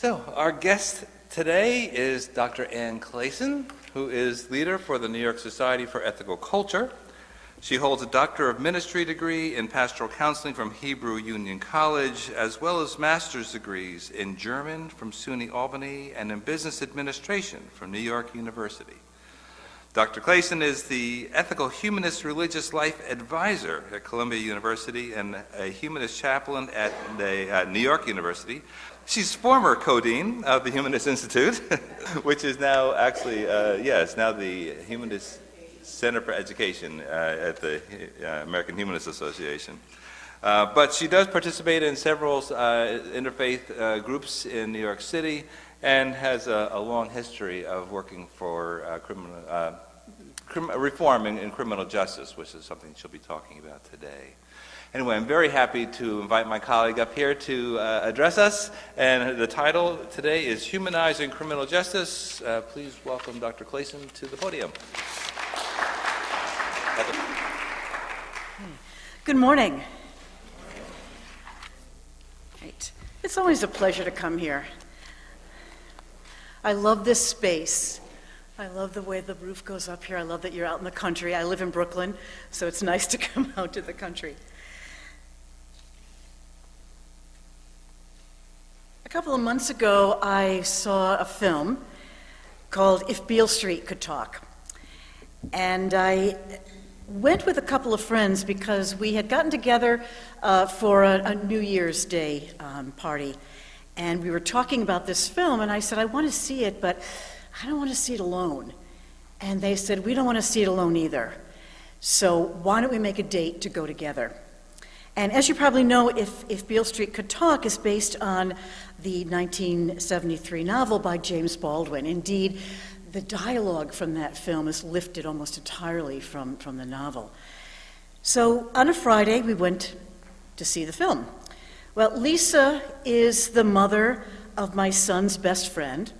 So, our guest today is Dr. Ann Klaeysen, who is leader for the New York Society for Ethical Culture. She holds a Doctor of Ministry degree in Pastoral Counseling from Hebrew Union College, as well as master's degrees in German from SUNY Albany and in Business Administration from New York University. Dr. Klaeysen is the Ethical Humanist Religious Life Advisor at Columbia University and a Humanist Chaplain at the New York University. She's former co-dean of the Humanist Institute, which is now actually, it's now the Humanist Center for Education at the American Humanist Association. But she does participate in several interfaith groups in New York City and has a long history of working for reform in criminal justice, which is something she'll be talking about today. Anyway, I'm very happy to invite my colleague up here to address us, and the title today is Humanizing Criminal Justice. Please welcome Dr. Klaeysen to the podium. Good morning. Great. It's always a pleasure to come here. I love this space. I love the way the roof goes up here. I love that you're out in the country. I live in Brooklyn, so it's nice to come out to the country. A couple of months ago, I saw a film called If Beale Street Could Talk. And I went with a couple of friends because we had gotten together for a New Year's Day party. And we were talking about this film, and I said, I want to see it, but I don't want to see it alone. And they said, we don't want to see it alone either. So why don't we make a date to go together? And as you probably know, If Beale Street Could Talk is based on the 1973 novel by James Baldwin. Indeed, the dialogue from that film is lifted almost entirely from the novel. So on a Friday, we went to see the film. Well, Lisa is the mother of my son's best friend,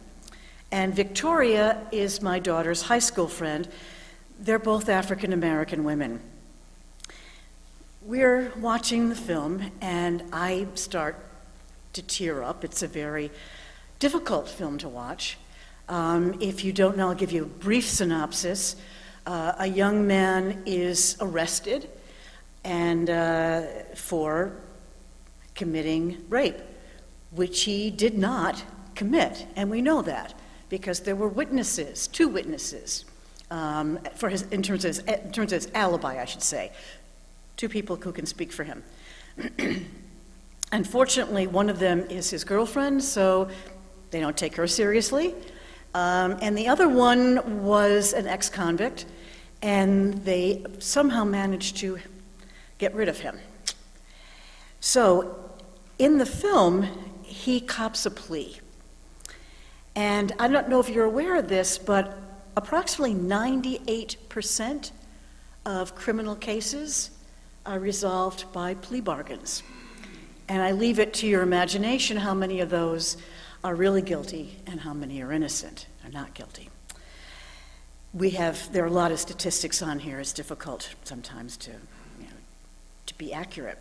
and Victoria is my daughter's high school friend. They're both African American women. We're watching the film, and I start to tear up. It's a very difficult film to watch. If you don't know, I'll give you a brief synopsis. A young man is arrested and for committing rape, which he did not commit, and we know that because there were witnesses, two witnesses, in terms of his alibi, I should say. Two people who can speak for him. Unfortunately, one of them is his girlfriend, so they don't take her seriously. And the other one was an ex-convict, and they somehow managed to get rid of him. So, in the film, he cops a plea. And I don't know if you're aware of this, but approximately 98% of criminal cases are resolved by plea bargains. And I leave it to your imagination how many of those are really guilty and how many are innocent or not guilty. There are a lot of statistics on here. It's difficult sometimes to be accurate.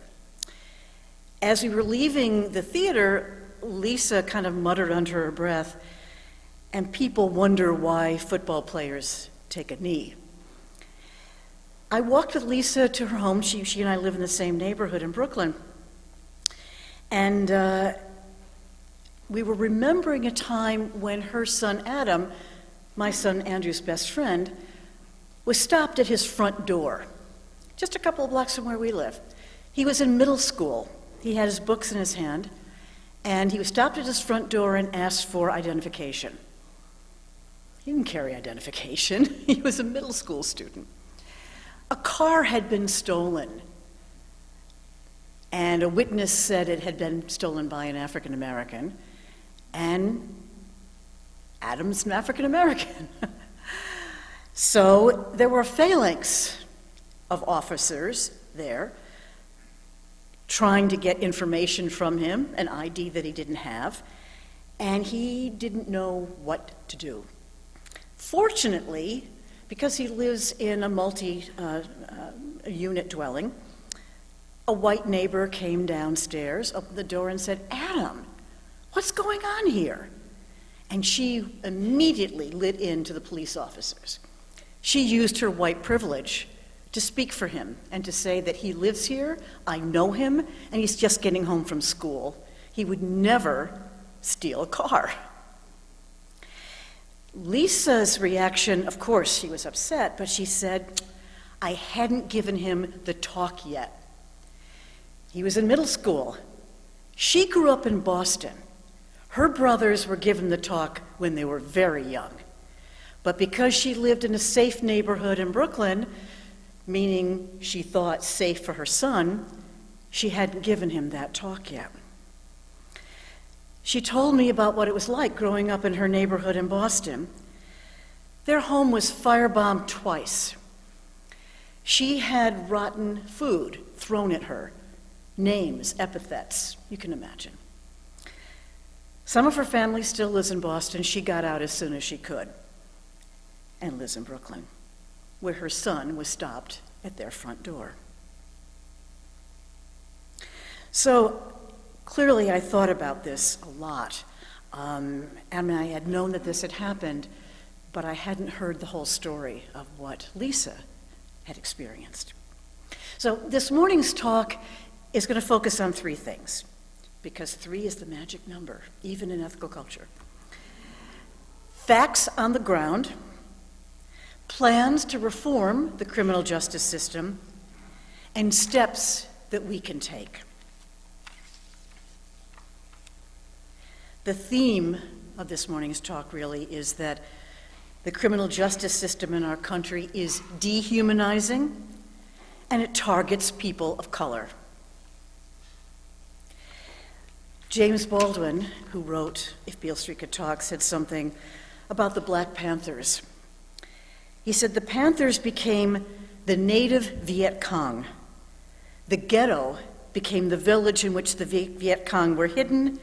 As we were leaving the theater, Lisa kind of muttered under her breath, and people wonder why football players take a knee. I walked with Lisa to her home. She and I live in the same neighborhood in Brooklyn. And we were remembering a time when her son Adam, my son Andrew's best friend, was stopped at his front door, just a couple of blocks from where we live. He was in middle school. He had his books in his hand, and he was stopped at his front door and asked for identification. He didn't carry identification. He was a middle school student. A car had been stolen, and a witness said it had been stolen by an African American, and Adam's an African American. So there were a phalanx of officers there trying to get information from him, an ID that he didn't have, and he didn't know what to do. Fortunately, because he lives in a multi-unit dwelling, a white neighbor came downstairs, opened the door, and said, "Adam, What's going on here? And she immediately lit into the police officers. She used her white privilege to speak for him and to say that he lives here, I know him, and he's just getting home from school. He would never steal a car. Lisa's reaction, of course, she was upset, but she said, I hadn't given him the talk yet. He was in middle school. She grew up in Boston. Her brothers were given the talk when they were very young. But because she lived in a safe neighborhood in Brooklyn, meaning she thought safe for her son, she hadn't given him that talk yet. She told me about what it was like growing up in her neighborhood in Boston. Their home was firebombed twice. She had rotten food thrown at her, names, epithets, you can imagine. Some of her family still lives in Boston. She got out as soon as she could and lives in Brooklyn, where her son was stopped at their front door. So clearly I thought about this a lot. And I had known that this had happened, but I hadn't heard the whole story of what Lisa had experienced. So this morning's talk is going to focus on three things, because 3 is the magic number, even in ethical culture. Facts on the ground, plans to reform the criminal justice system, and steps that we can take. The theme of this morning's talk really is that the criminal justice system in our country is dehumanizing, and it targets people of color. James Baldwin, who wrote If Beale Street Could Talk, said something about the Black Panthers. He said, the Panthers became the native Viet Cong. The ghetto became the village in which the Viet Cong were hidden,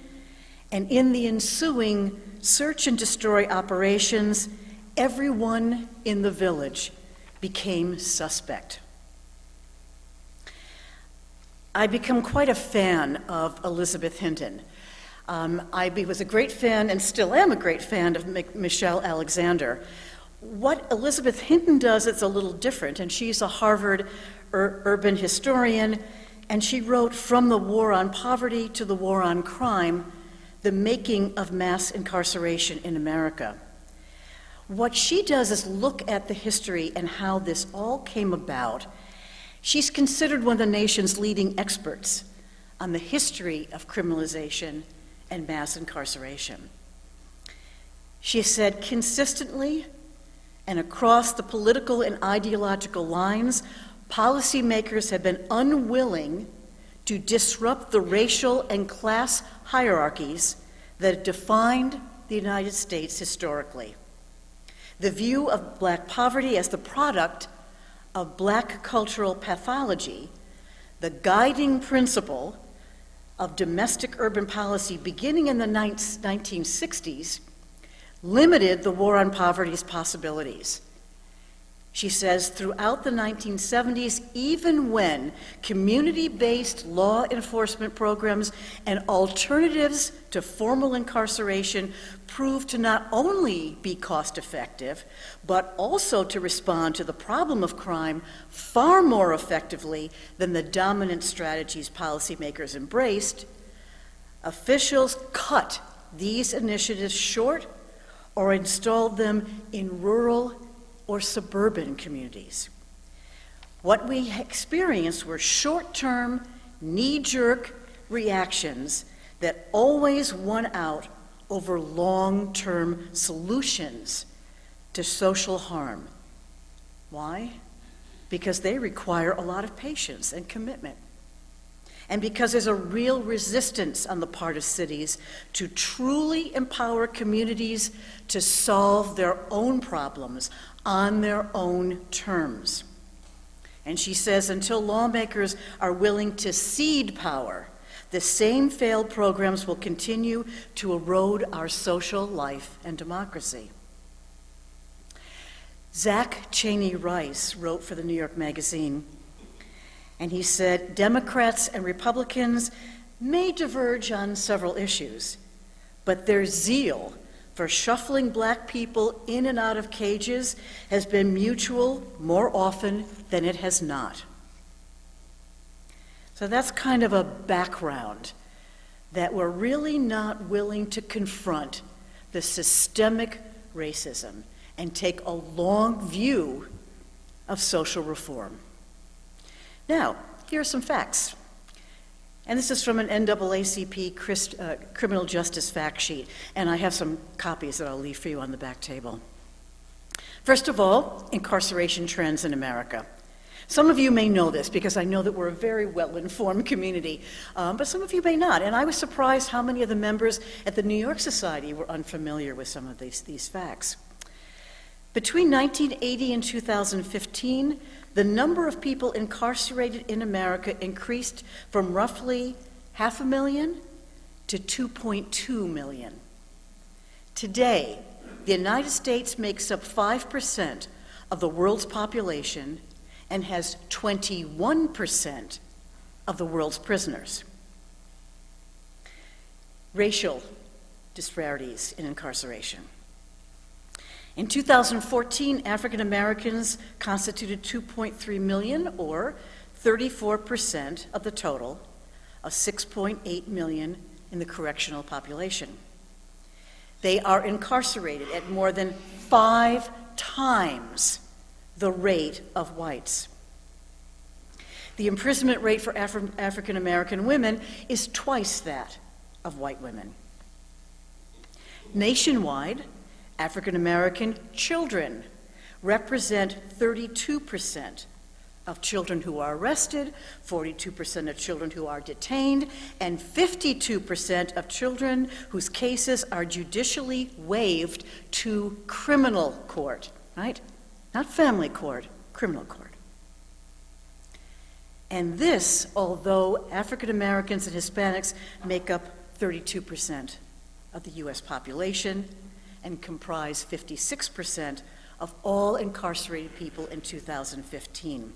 and in the ensuing search and destroy operations, everyone in the village became suspect. I become quite a fan of Elizabeth Hinton. I was a great fan and still am a great fan of Michelle Alexander. What Elizabeth Hinton does is a little different, and she's a Harvard urban historian, and she wrote From the War on Poverty to the War on Crime, The Making of Mass Incarceration in America. What she does is look at the history and how this all came about. She's considered one of the nation's leading experts on the history of criminalization and mass incarceration. She said, consistently and across the political and ideological lines, policymakers have been unwilling to disrupt the racial and class hierarchies that defined the United States historically. The view of Black poverty as the product of Black cultural pathology, the guiding principle of domestic urban policy beginning in the 1960s, limited the war on poverty's possibilities. She says, throughout the 1970s, even when community-based law enforcement programs and alternatives to formal incarceration proved to not only be cost-effective, but also to respond to the problem of crime far more effectively than the dominant strategies policymakers embraced, officials cut these initiatives short or installed them in rural or suburban communities. What we experienced were short-term, knee-jerk reactions that always won out over long-term solutions to social harm. Why? Because they require a lot of patience and commitment. And because there's a real resistance on the part of cities to truly empower communities to solve their own problems on their own terms. And she says, until lawmakers are willing to cede power, the same failed programs will continue to erode our social life and democracy. Zach Cheney Rice wrote for the New York Magazine, and he said, Democrats and Republicans may diverge on several issues, but their zeal for shuffling black people in and out of cages has been mutual more often than it has not. So that's kind of a background that we're really not willing to confront the systemic racism and take a long view of social reform. Now, here are some facts. And this is from an NAACP criminal justice fact sheet, and I have some copies that I'll leave for you on the back table. First of all, incarceration trends in America. Some of you may know this because I know that we're a very well-informed community, but some of you may not. And I was surprised how many of the members at the New York Society were unfamiliar with some of these facts. Between 1980 and 2015, the number of people incarcerated in America increased from roughly 500,000 to 2.2 million. Today, the United States makes up 5% of the world's population and has 21% of the world's prisoners. Racial disparities in incarceration. In 2014, African Americans constituted 2.3 million, or 34% of the total of 6.8 million in the correctional population. They are incarcerated at more than 5 times the rate of whites. The imprisonment rate for African American women is twice that of white women. Nationwide, African American children represent 32% of children who are arrested, 42% of children who are detained, and 52% of children whose cases are judicially waived to criminal court, right? Not family court, criminal court. And this, although African Americans and Hispanics make up 32% of the US population and comprise 56% of all incarcerated people in 2015.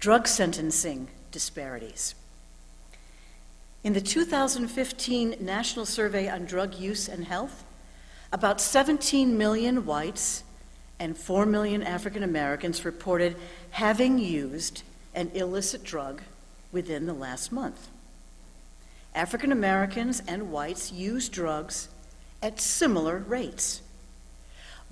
Drug sentencing disparities. In the 2015 National Survey on Drug Use and Health, about 17 million whites and 4 million African Americans reported having used an illicit drug within the last month. African Americans and whites use drugs at similar rates.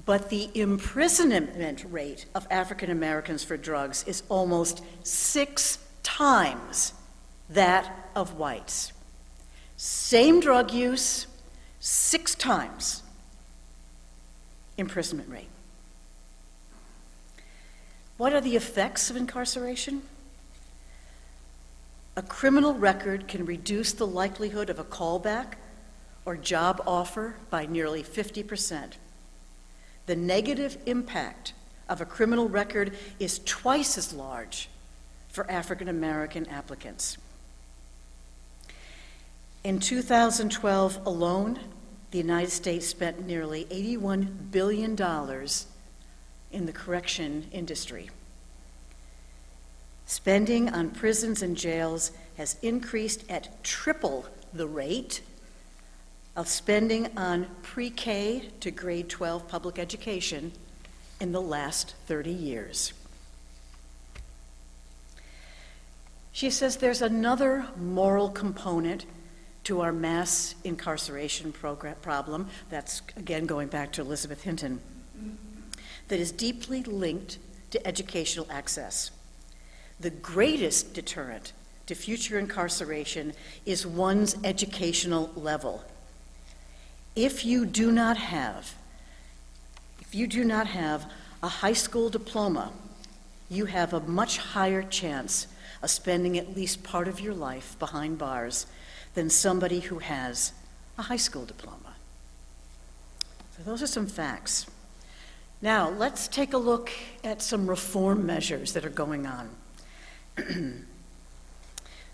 But the imprisonment rate of African Americans for drugs is almost 6 times that of whites. Same drug use, 6 times imprisonment rate. What are the effects of incarceration? A criminal record can reduce the likelihood of a callback or job offer by nearly 50%. The negative impact of a criminal record is twice as large for African American applicants. In 2012 alone, the United States spent nearly $81 billion in the correction industry. Spending on prisons and jails has increased at triple the rate of spending on pre-K to grade 12 public education in the last 30 years. She says there's another moral component to our mass incarceration problem, that's again going back to Elizabeth Hinton, that is deeply linked to educational access. The greatest deterrent to future incarceration is one's educational level. If you do not have a high school diploma, you have a much higher chance of spending at least part of your life behind bars than somebody who has a high school diploma. So those are some facts. Now, let's take a look at some reform measures that are going on.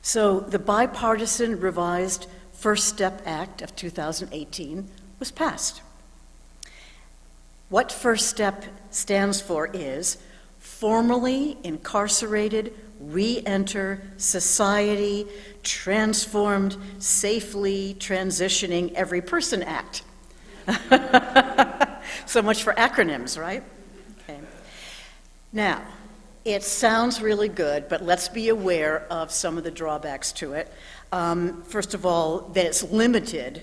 So the bipartisan revised First Step Act of 2018 was passed. What First Step stands for is formerly incarcerated re-enter society, transformed, safely transitioning every person act. So much for acronyms, right? Okay. Now, it sounds really good, but let's be aware of some of the drawbacks to it. First of all, that it's limited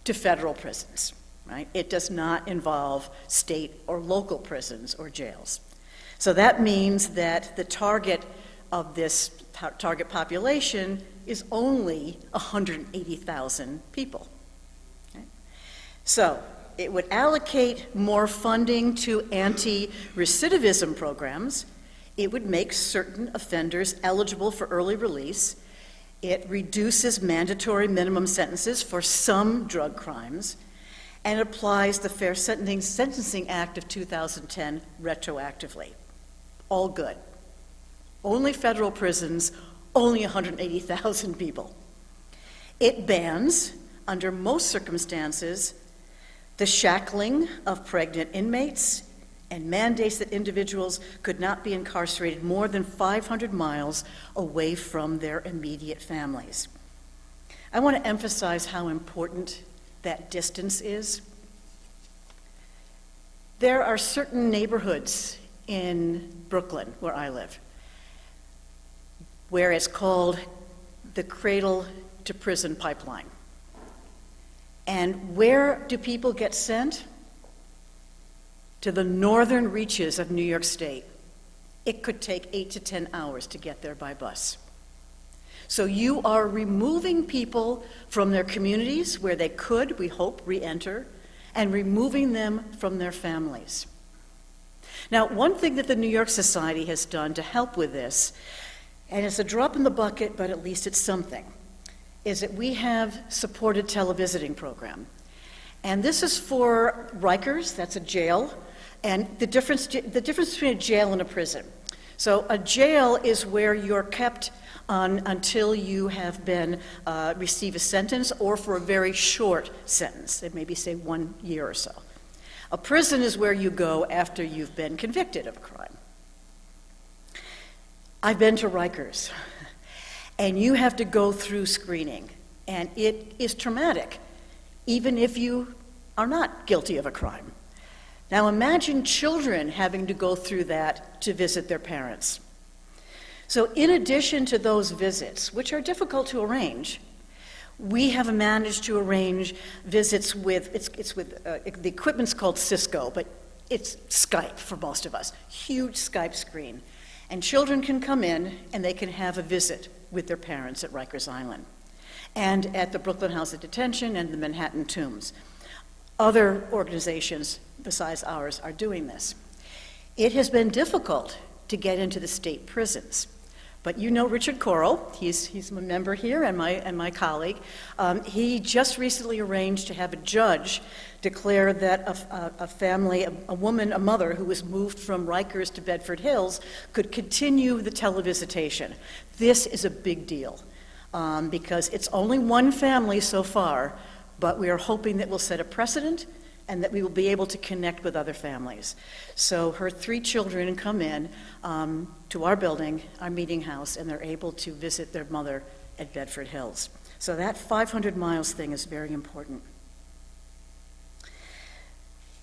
to federal prisons, right? It does not involve state or local prisons or jails. So that means that the target of this target population is only 180,000 people. Okay? So it would allocate more funding to anti-recidivism programs. It would make certain offenders eligible for early release. It reduces mandatory minimum sentences for some drug crimes, and applies the Fair Sentencing Act of 2010 retroactively. All good. Only federal prisons, only 180,000 people. It bans, under most circumstances, the shackling of pregnant inmates, and mandates that individuals could not be incarcerated more than 500 miles away from their immediate families. I want to emphasize how important that distance is. There are certain neighborhoods in Brooklyn, where I live, where it's called the cradle to prison pipeline. And where do people get sent? To the northern reaches of New York State. It could take 8 to 10 hours to get there by bus. So you are removing people from their communities where they could, we hope, re-enter, and removing them from their families. Now, one thing that the New York Society has done to help with this, and it's a drop in the bucket, but at least it's something, is that we have supported televisiting program. And this is for Rikers, that's a jail, and the difference between a jail and a prison. So a jail is where you're kept until you have been receive a sentence, or for a very short sentence, it maybe say 1 year or so. A prison is where you go after you've been convicted of a crime. I've been to Rikers, and you have to go through screening, and it is traumatic, even if you are not guilty of a crime. Now imagine children having to go through that to visit their parents. So in addition to those visits, which are difficult to arrange, we have managed to arrange visits with, the equipment's called Cisco, but it's Skype for most of us, huge Skype screen. And children can come in and they can have a visit with their parents at Rikers Island and at the Brooklyn House of Detention and the Manhattan Tombs. Other organizations besides ours are doing this. It has been difficult to get into the state prisons. But you know Richard Corll, he's a member here and my colleague. He just recently arranged to have a judge declare that a family, a woman, a mother who was moved from Rikers to Bedford Hills could continue the televisitation. This is a big deal because it's only one family so far, but we are hoping that we'll set a precedent and that we will be able to connect with other families. So her 3 children come in to our building, our meeting house, and they're able to visit their mother at Bedford Hills. So that 500 miles thing is very important.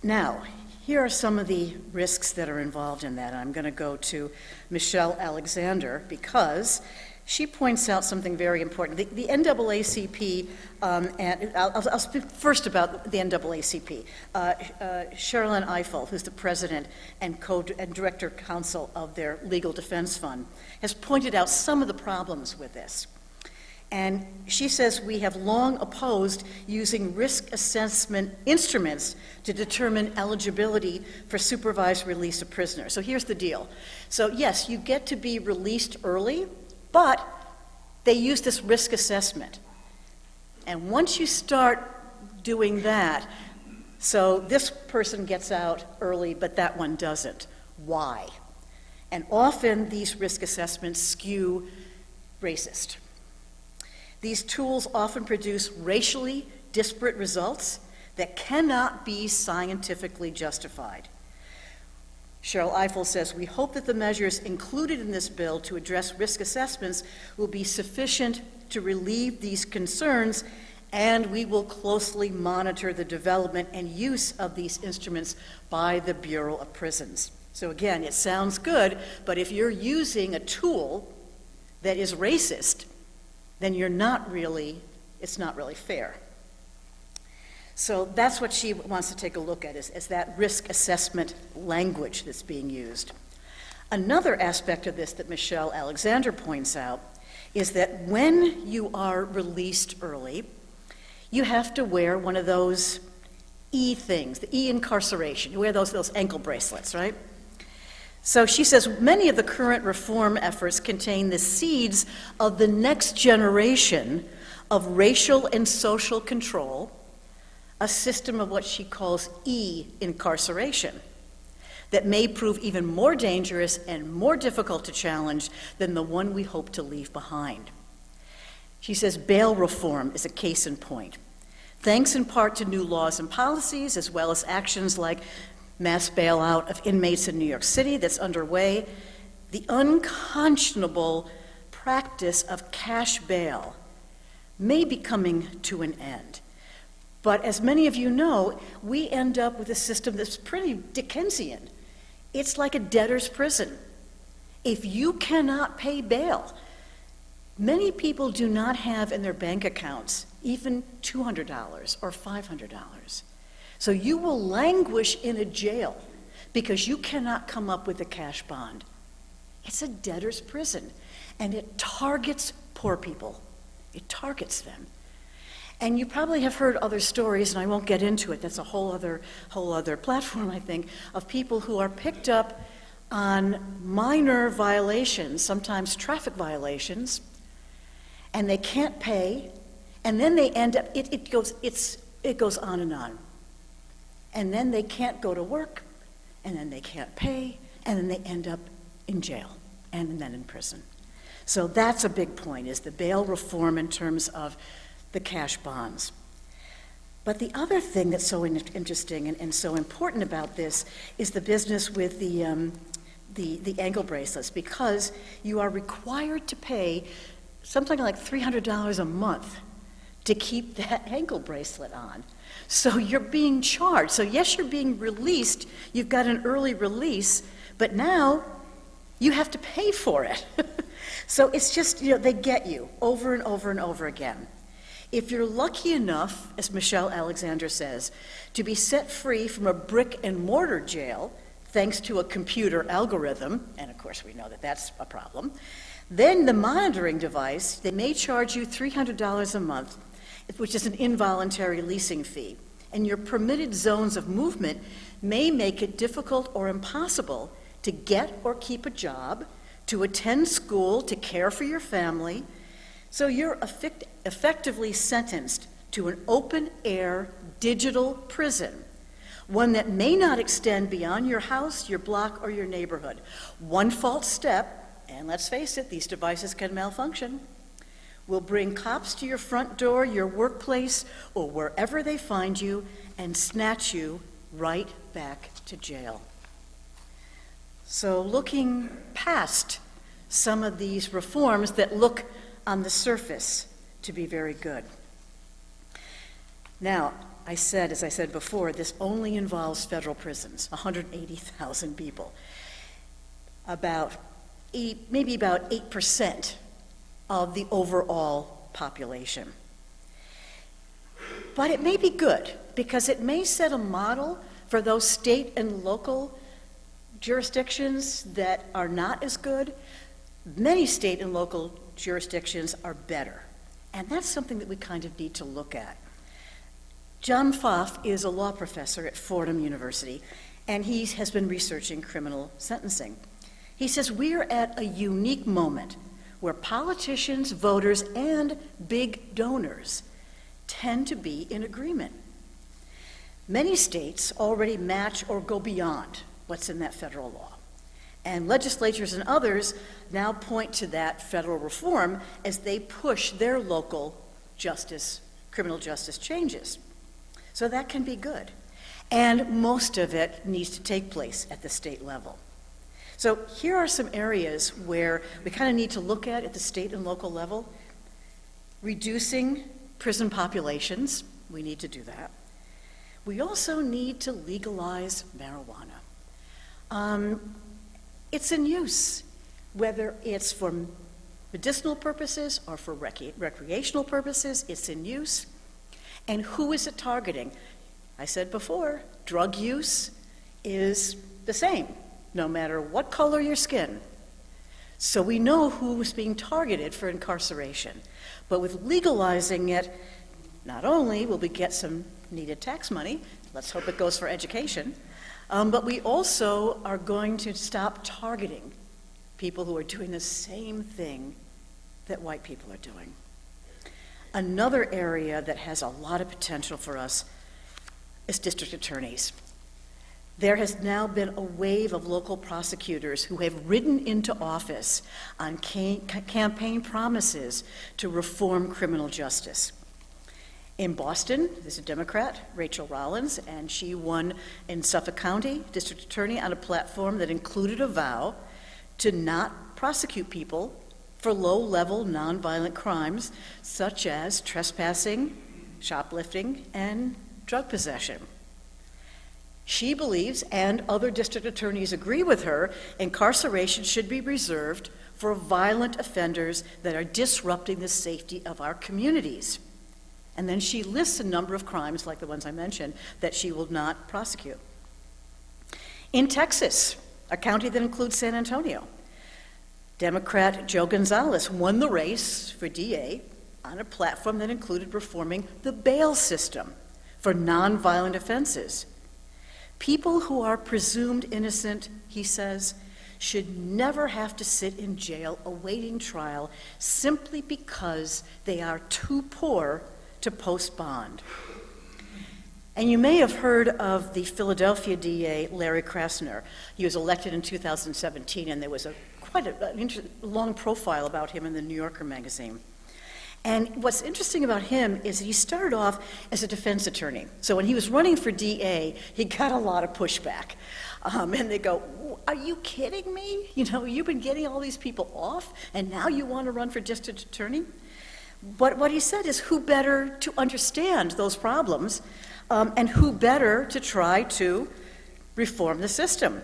Now, here are some of the risks that are involved in that. I'm going to go to Michelle Alexander because she points out something very important. The NAACP, and I'll speak first about the NAACP. Sherilyn Ifill, who's the president and director counsel of their Legal Defense Fund, has pointed out some of the problems with this. And she says we have long opposed using risk assessment instruments to determine eligibility for supervised release of prisoners. So here's the deal. So yes, you get to be released early, but they use this risk assessment. And once you start doing that, so this person gets out early, but that one doesn't. Why? And often these risk assessments skew racist. These tools often produce racially disparate results that cannot be scientifically justified. Cheryl Eiffel says, "We hope that the measures included in this bill to address risk assessments will be sufficient to relieve these concerns, and we will closely monitor the development and use of these instruments by the Bureau of Prisons." So again, it sounds good, but if you're using a tool that is racist, then it's not really fair. So that's what she wants to take a look at, is that risk assessment language that's being used. Another aspect of this that Michelle Alexander points out is that when you are released early, you have to wear one of those E things, the E incarceration. You wear those ankle bracelets, right? So she says many of the current reform efforts contain the seeds of the next generation of racial and social control, a system of what she calls E-incarceration that may prove even more dangerous and more difficult to challenge than the one we hope to leave behind. She says bail reform is a case in point. Thanks in part to new laws and policies, as well as actions like mass bailout of inmates in New York City that's underway, the unconscionable practice of cash bail may be coming to an end. But as many of you know, we end up with a system that's pretty Dickensian. It's like a debtor's prison. If you cannot pay bail, many people do not have in their bank accounts even $200 or $500. So you will languish in a jail because you cannot come up with a cash bond. It's a debtor's prison, and it targets poor people. It targets them. And you probably have heard other stories, and I won't get into it. That's a whole other platform, I think, of people who are picked up on minor violations, sometimes traffic violations, and they can't pay, and then they end up. It goes on and on. And then they can't go to work, and then they can't pay, and then they end up in jail and then in prison. So that's a big point, is the bail reform in terms of the cash bonds. But the other thing that's so interesting and so important about this is the business with the ankle bracelets, because you are required to pay something like $300 a month to keep that ankle bracelet on. So you're being charged. So yes, you're being released. You've got an early release, but now you have to pay for it. So it's just, they get you over and over and over again. If you're lucky enough, as Michelle Alexander says, to be set free from a brick and mortar jail, thanks to a computer algorithm, and of course we know that that's a problem, then the monitoring device, they may charge you $300 a month, which is an involuntary leasing fee. And your permitted zones of movement may make it difficult or impossible to get or keep a job, to attend school, to care for your family. So you're effectively sentenced to an open-air digital prison, one that may not extend beyond your house, your block, or your neighborhood. One false step, and let's face it, these devices can malfunction, will bring cops to your front door, your workplace, or wherever they find you, and snatch you right back to jail. So looking past some of these reforms that look on the surface to be very good. Now, as I said before, this only involves federal prisons, 180,000 people. Maybe about 8% of the overall population. But it may be good, because it may set a model for those state and local jurisdictions that are not as good. Many state and local jurisdictions are better, and that's something that we kind of need to look at. John Pfaff is a law professor at Fordham University, and he has been researching criminal sentencing. He says we're at a unique moment where politicians, voters, and big donors tend to be in agreement. Many states already match or go beyond what's in that federal law. And legislatures and others now point to that federal reform as they push their local criminal justice changes. So that can be good. And most of it needs to take place at the state level. So here are some areas where we kind of need to look at the state and local level. Reducing prison populations, we need to do that. We also need to legalize marijuana. It's in use, whether it's for medicinal purposes or for recreational purposes, it's in use. And who is it targeting? I said before, drug use is the same, no matter what color your skin. So we know who is being targeted for incarceration. But with legalizing it, not only will we get some needed tax money, let's hope it goes for education, but we also are going to stop targeting people who are doing the same thing that white people are doing. Another area that has a lot of potential for us is district attorneys. There has now been a wave of local prosecutors who have ridden into office on campaign promises to reform criminal justice. In Boston, there's a Democrat, Rachel Rollins, and she won in Suffolk County district attorney on a platform that included a vow to not prosecute people for low-level nonviolent crimes such as trespassing, shoplifting, and drug possession. She believes, and other district attorneys agree with her, incarceration should be reserved for violent offenders that are disrupting the safety of our communities. And then she lists a number of crimes, like the ones I mentioned, that she will not prosecute. In Texas, a county that includes San Antonio, Democrat Joe Gonzalez won the race for DA on a platform that included reforming the bail system for nonviolent offenses. People who are presumed innocent, he says, should never have to sit in jail awaiting trial simply because they are too poor to post bond. And you may have heard of the Philadelphia DA, Larry Krasner. He was elected in 2017, and there was quite a long profile about him in the New Yorker magazine. And what's interesting about him is he started off as a defense attorney. So when he was running for DA, he got a lot of pushback. And they go, are you kidding me? You know, you've been getting all these people off, and now you want to run for district attorney? But what he said is, who better to understand those problems, and who better to try to reform the system?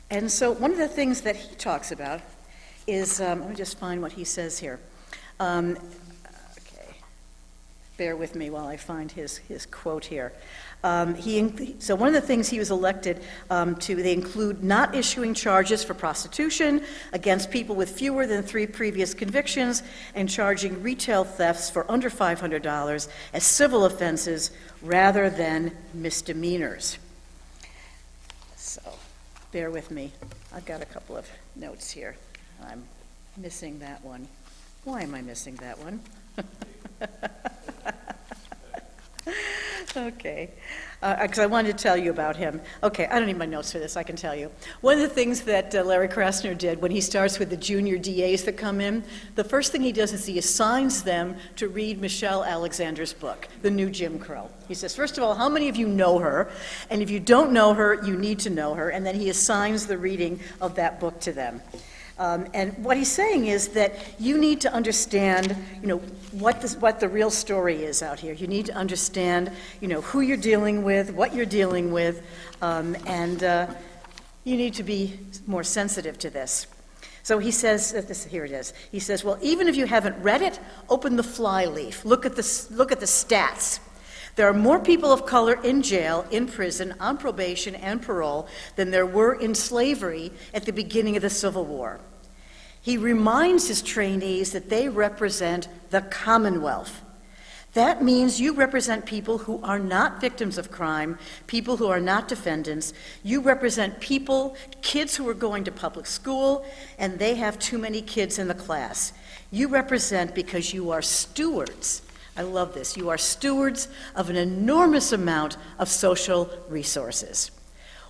And so one of the things that he talks about is, let me just find what he says here. Okay, bear with me while I find his quote here. So one of the things he was elected to, they include not issuing charges for prostitution against people with fewer than 3 previous convictions and charging retail thefts for under $500 as civil offenses rather than misdemeanors. So bear with me. I've got a couple of notes here. I'm missing that one. Why am I missing that one? Okay, because I wanted to tell you about him. Okay, I don't need my notes for this, I can tell you. One of the things that Larry Krasner did when he starts with the junior DAs that come in, the first thing he does is he assigns them to read Michelle Alexander's book, The New Jim Crow. He says, first of all, how many of you know her? And if you don't know her, you need to know her. And then he assigns the reading of that book to them. And what he's saying is that you need to understand, what the real story is out here. You need to understand, who you're dealing with, what you're dealing with, and you need to be more sensitive to this. So he says, here it is. He says, well, even if you haven't read it, open the flyleaf. Look at the stats. There are more people of color in jail, in prison, on probation, and parole than there were in slavery at the beginning of the Civil War. He reminds his trainees that they represent the Commonwealth. That means you represent people who are not victims of crime, people who are not defendants. You represent people, kids who are going to public school, and they have too many kids in the class. You represent because you are stewards. I love this. You are stewards of an enormous amount of social resources.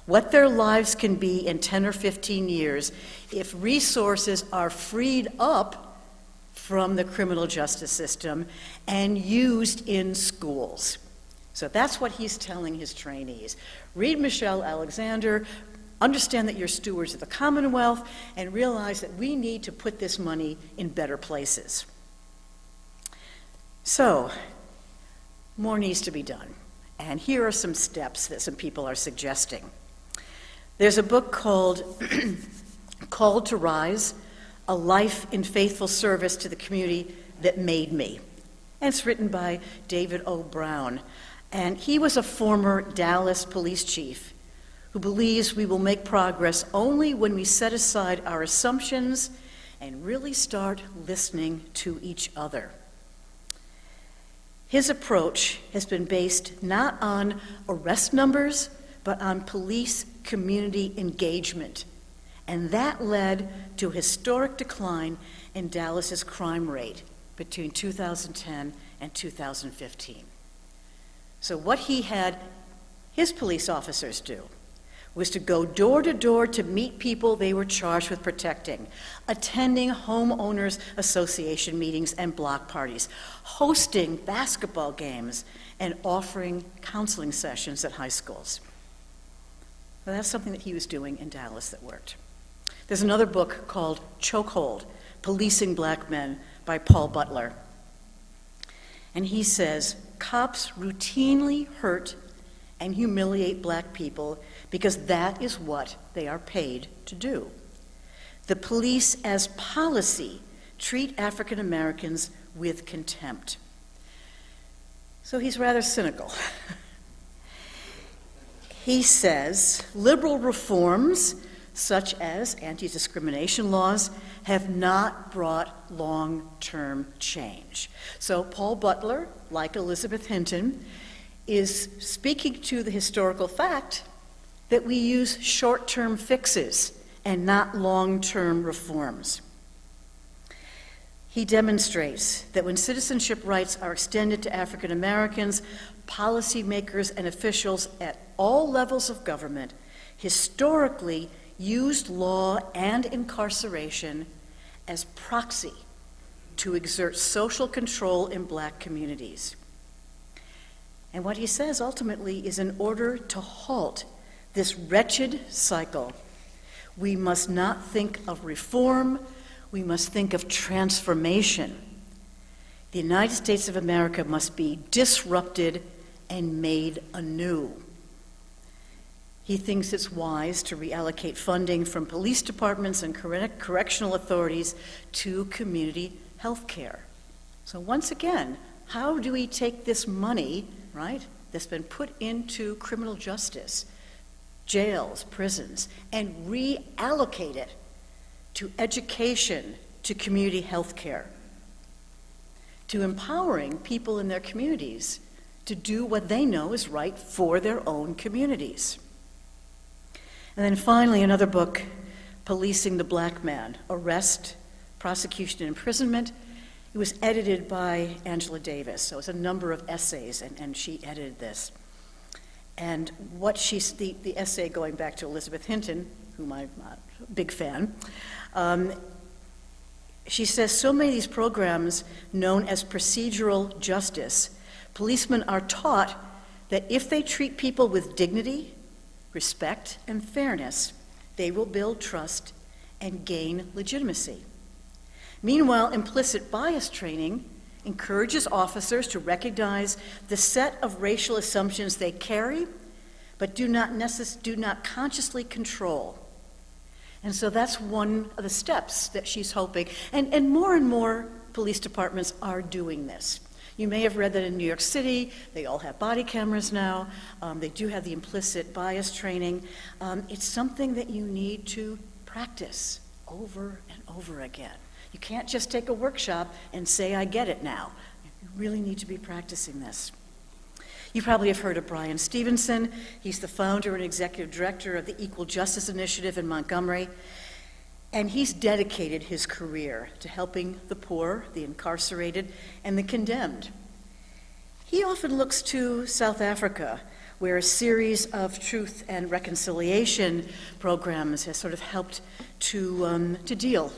What their lives can be in 10 or 15 years if resources are freed up from the criminal justice system and used in schools. So that's what he's telling his trainees. Read Michelle Alexander, understand that you're stewards of the Commonwealth, and realize that we need to put this money in better places. So, more needs to be done. And here are some steps that some people are suggesting. There's a book called Called to Rise, A Life in Faithful Service to the Community That Made Me. And it's written by David O. Brown. And he was a former Dallas police chief who believes we will make progress only when we set aside our assumptions and really start listening to each other. His approach has been based not on arrest numbers, but on police community engagement. And that led to a historic decline in Dallas's crime rate between 2010 and 2015. So what he had his police officers do was to go door to door to meet people they were charged with protecting, attending homeowners association meetings and block parties, hosting basketball games, and offering counseling sessions at high schools. Well, that's something that he was doing in Dallas that worked. There's another book called Chokehold, Policing Black Men by Paul Butler. And he says, cops routinely hurt and humiliate black people because that is what they are paid to do. The police, as policy, treat African Americans with contempt. So he's rather cynical. He says liberal reforms, such as anti-discrimination laws, have not brought long-term change. So Paul Butler, like Elizabeth Hinton, is speaking to the historical fact that we use short-term fixes and not long-term reforms. He demonstrates that when citizenship rights are extended to African Americans, policymakers and officials at all levels of government historically used law and incarceration as proxy to exert social control in black communities. And what he says ultimately is, in order to halt this wretched cycle, we must not think of reform, we must think of transformation. The United States of America must be disrupted and made anew. He thinks it's wise to reallocate funding from police departments and correctional authorities to community health care. So once again, how do we take this money, right, that's been put into criminal justice, jails, prisons, and reallocate it to education, to community health care, to empowering people in their communities to do what they know is right for their own communities? And then finally, another book, Policing the Black Man, Arrest, Prosecution, and Imprisonment. It was edited by Angela Davis, so it's a number of essays, and she edited this. And what the essay going back to Elizabeth Hinton, whom I'm a big fan, she says, so many of these programs known as procedural justice, policemen are taught that if they treat people with dignity, respect, and fairness, they will build trust and gain legitimacy. Meanwhile, implicit bias training encourages officers to recognize the set of racial assumptions they carry, but do not consciously control. And so that's one of the steps that she's hoping. And more police departments are doing this. You may have read that in New York City, they all have body cameras now. They do have the implicit bias training. It's something that you need to practice over and over again. You can't just take a workshop and say, I get it now. You really need to be practicing this. You probably have heard of Bryan Stevenson. He's the founder and executive director of the Equal Justice Initiative in Montgomery. And he's dedicated his career to helping the poor, the incarcerated, and the condemned. He often looks to South Africa, where a series of truth and reconciliation programs has sort of helped to deal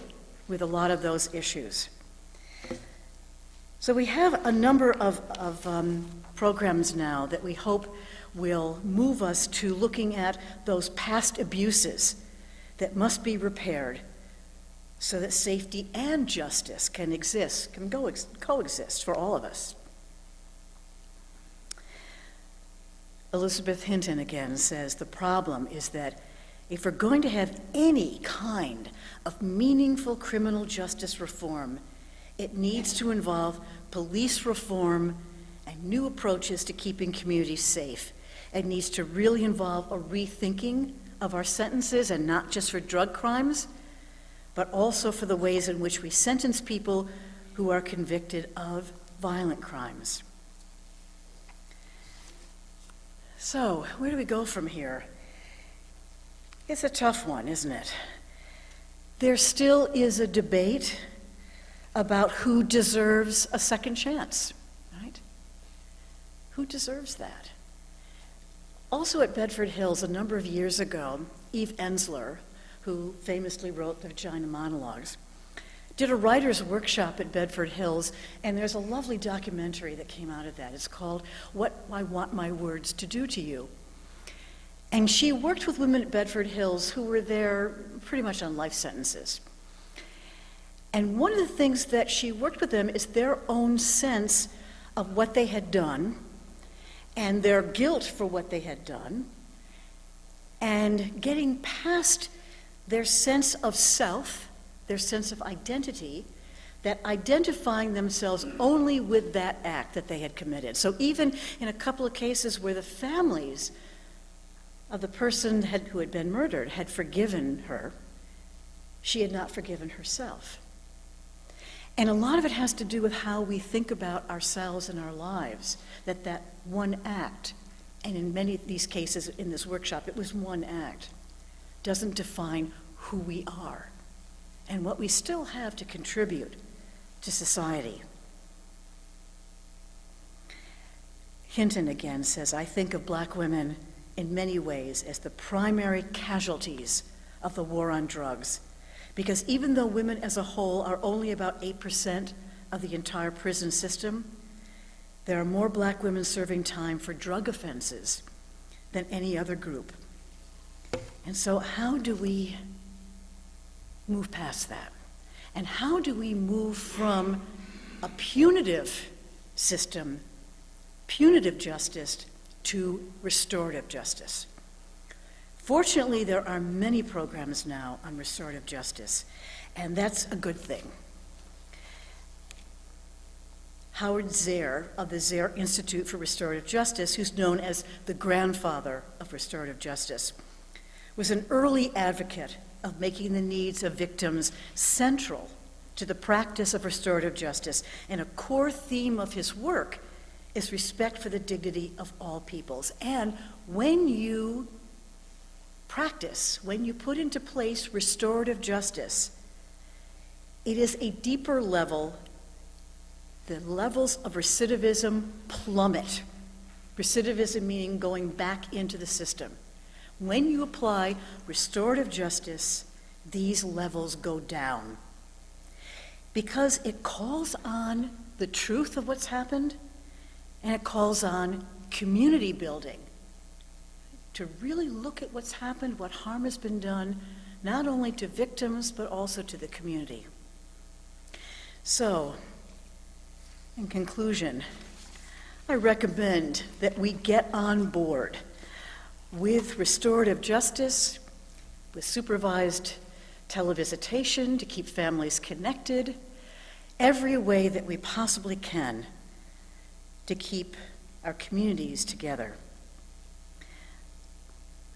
with a lot of those issues. So we have a number of programs now that we hope will move us to looking at those past abuses that must be repaired so that safety and justice can coexist for all of us. Elizabeth Hinton again says, the problem is that if we're going to have any kind of meaningful criminal justice reform, it needs to involve police reform and new approaches to keeping communities safe. It needs to really involve a rethinking of our sentences, and not just for drug crimes, but also for the ways in which we sentence people who are convicted of violent crimes. So, where do we go from here? It's a tough one, isn't it? There still is a debate about who deserves a second chance, right? Who deserves that? Also at Bedford Hills, a number of years ago, Eve Ensler, who famously wrote the Vagina Monologues, did a writer's workshop at Bedford Hills, and there's a lovely documentary that came out of that. It's called What I Want My Words to Do to You. And she worked with women at Bedford Hills who were there pretty much on life sentences. And one of the things that she worked with them is their own sense of what they had done and their guilt for what they had done, and getting past their sense of self, their sense of identity, that identifying themselves only with that act that they had committed. So even in a couple of cases where the families of the person who had been murdered had forgiven her, she had not forgiven herself. And a lot of it has to do with how we think about ourselves and our lives, that one act, and in many of these cases in this workshop, it was one act, doesn't define who we are and what we still have to contribute to society. Hinton again says, I think of black women in many ways as the primary casualties of the war on drugs, because even though women as a whole are only about 8% of the entire prison system, there are more black women serving time for drug offenses than any other group. And so how do we move past that? And how do we move from a punitive system, punitive justice, to restorative justice? Fortunately, there are many programs now on restorative justice, and that's a good thing. Howard Zehr of the Zehr Institute for Restorative Justice, who's known as the grandfather of restorative justice, was an early advocate of making the needs of victims central to the practice of restorative justice, and a core theme of his work is respect for the dignity of all peoples. And when you practice, when you put into place restorative justice, it is a deeper level. The levels of recidivism plummet. Recidivism meaning going back into the system. When you apply restorative justice, these levels go down, because it calls on the truth of what's happened, and it calls on community building, to really look at what's happened, what harm has been done, not only to victims, but also to the community. So, in conclusion, I recommend that we get on board with restorative justice, with supervised televisitation to keep families connected, every way that we possibly can to keep our communities together.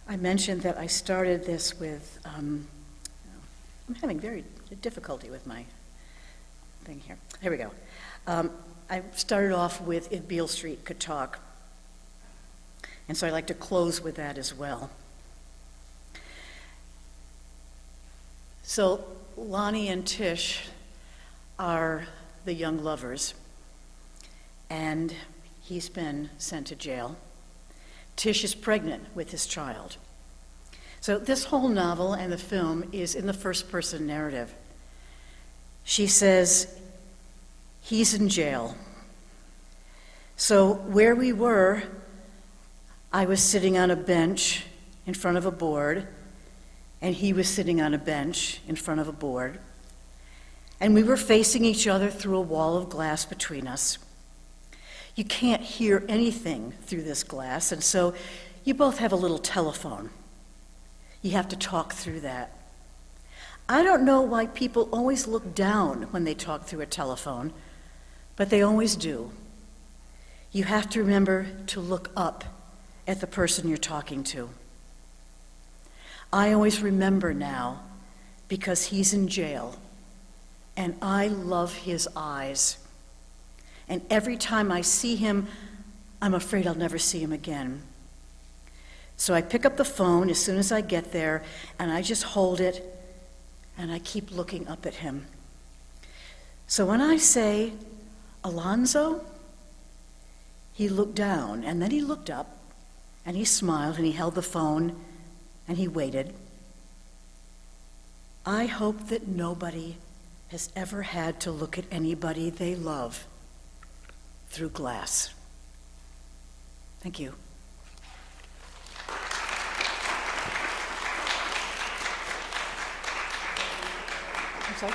I mentioned that I started this with, I'm having very difficulty with my thing here. Here we go. I started off with If Beale Street Could Talk, and so I'd like to close with that as well. So Lonnie and Tish are the young lovers, and he's been sent to jail. Tish is pregnant with his child. So this whole novel and the film is in the first-person narrative. She says, He's in jail. So where we were, I was sitting on a bench in front of a board, and he was sitting on a bench in front of a board, and we were facing each other through a wall of glass between us. You can't hear anything through this glass, and so you both have a little telephone. You have to talk through that. I don't know why people always look down when they talk through a telephone, but they always do. You have to remember to look up at the person you're talking to. I always remember now because he's in jail, and I love his eyes. And every time I see him, I'm afraid I'll never see him again. So I pick up the phone as soon as I get there, and I just hold it, and I keep looking up at him. So when I say, "Alonzo," he looked down, and then he looked up, and he smiled, and he held the phone, and he waited. I hope that nobody has ever had to look at anybody they love through glass. Thank you. I'm sorry?